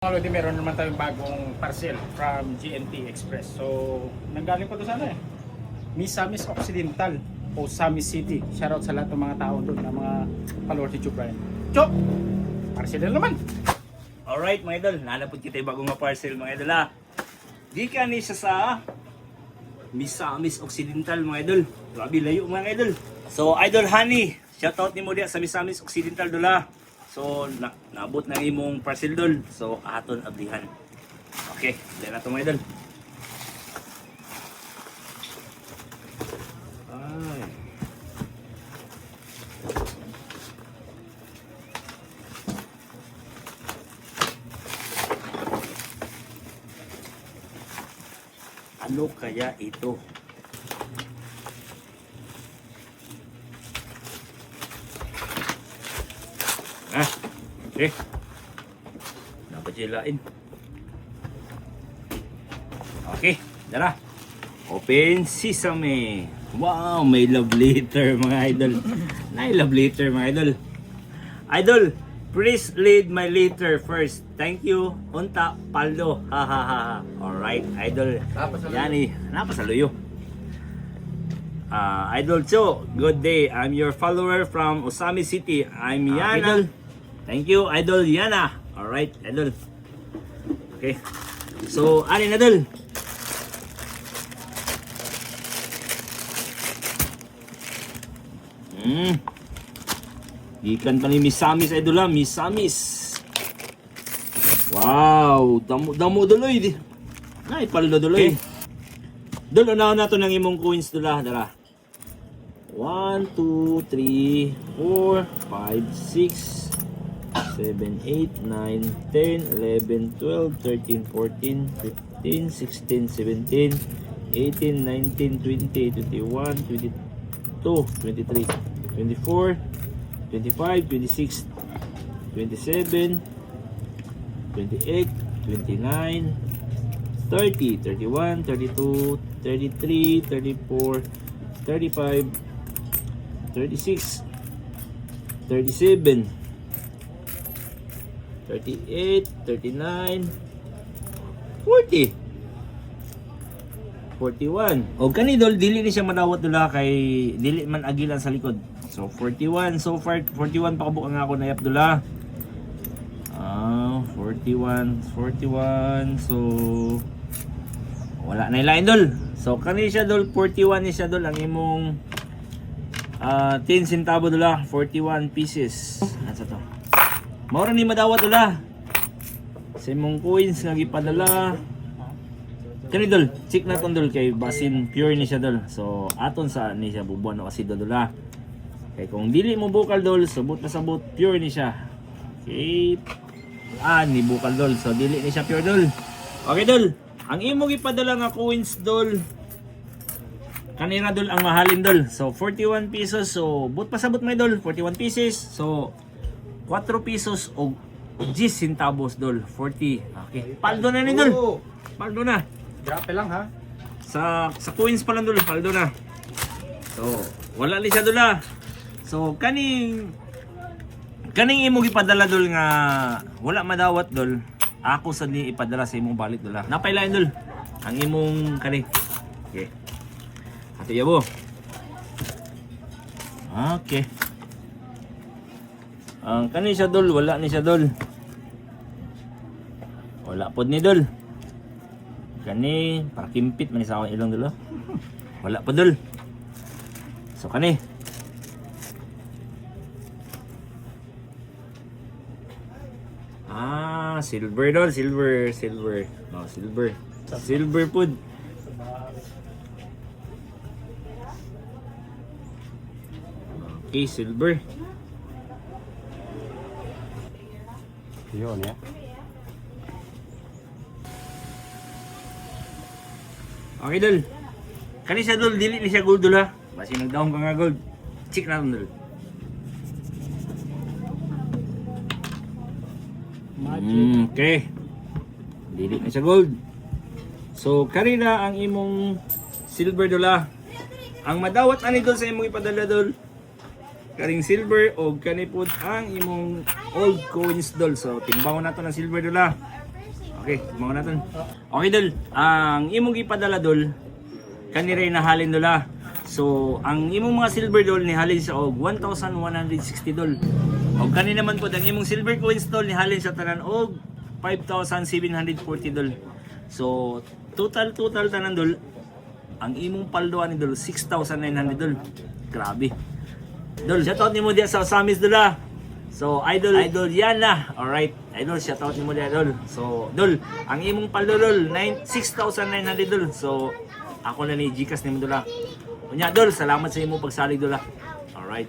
Mga Lodi, meron naman tayong bagong parcel from GNT Express. So, nanggaling pa to sana Misamis Occidental o Samis City. Shoutout sa lahat ng mga tao doon, ng mga followers ni Joe Brian. Chok! Parcel na naman! Alright mga idol, nalapot kita yung bagong nga parcel mga idol ha. Di ka ni siya sa Misamis Occidental mga idol. Grabe layo mga idol. So idol honey, shoutout ni mo diya sa Misamis Occidental dola. So naabot na imong parcel dol. So aton ablihan. Okay, dahil na ito mga idol. Ay. Ano kaya ito? Okay. Dapat silain. Okay, tara. Open sesame. Wow, may love letter mga idol. May love letter mga idol. Idol, please read my letter first. Thank you. Unta paldo. Ha ha ha. Alright, idol. Yani, napasaluyo. Idol Cho, good day. I'm your follower from Osami City. I'm Yana. Thank you, Idol Yana. Alright, Idol. Okay. So, alin Idol? Gikan pa ni Misamis Idol ha. Misamis. Wow. Damo duloy. Ay, paldo duloy. Okay. Dol, unaw na to ng imong coins dula. Dara. 1, 2, 3, 4, 5, 6, 7, 8, 9, 10, 11, 12, 13, 14, 15, 16, 17, 18, 19, 20, 21, 22, 23, 24, 25, 26, 27, 28, 29, 30, 31, 32, 33, 34, 35, 36, 37, 38, 39, 40, 41. O kanidol, dili ni siya madawat dula kay dili man agilan sa likod. So 41 so far, 41 pa kabuk ang ako na yap dula. 41. So wala na ilain dol. So kani siya dol 41 ni siya dol ang imong 10 centavo dula, 41 pieces. Ano to? Mao ra ni madawat dula. Sa imong coins nga gipadala. Kani dol, check na ton dol kay basin pure ni siya dol. So aton sa ni siya bubuan o asido dula. Kay kung dili mo bukal dol, subot na sabot pure ni siya. Okay. Ni bukal dol. So dili ni siya pure dol. Okay dol. Ang imo gipadala nga coins dol. Kanina dol ang mahalin dol. So 41 pesos. So but pasabot may dol 41 pieces. So 4 pesos o 10 centavos dol. 40. Okay. Paldo na ni dol. Paldo na. Grabe lang ha. Sa coins pa lang dol, paldo na. So wala ni siya dol ha. So kaning imo gipadala dol nga wala madawat dol. Ako sa ni ipadala sa imong balik dol ha. Napailain dol ang imong kani. Okay. Ate yabo. Okay. Ang kani siya dol, wala ni siya dol. Wala pod ni dol. Kani para kimpit man sa akong ilong dol. Wala pod dol. So kani. Silver dol, silver. No, silver. Silver pod. Okay, silver. Yun ya. Okay dol. Kani siya dol, dili ni siya gold dol ha. Basi nagdaong ka nga gold. Check na dol. Okay. Dili ni siya gold. So kanina ang imong silver dol ha. Ang madawat ani dol sa imong ipadala dol. karing silver o kanipod ang imong old coins dol. So timbawon nato ng silver dula. Okay, mga natin. Okay, dol. Ang imong gipadala, dol, kanire na halin dola. So, ang imong mga silver dol ni halin sa og 1,160 dol. Og kani naman po ang imong silver coins dol ni halin sa tanan og 5,740 dol. So, total tanan dol, ang imong paldoan ni dol 6,900 dol. Grabe. Dol, shoutout nimo diya sa Samis dola. So, idol yan na. Alright, idol, shoutout nimo diya, dol. So, dol, ang imong paldo dol 6,900 dol. So, ako na ni Gcash nimo dola. Unya, dol, salamat sa imong pagsalig dola. Alright.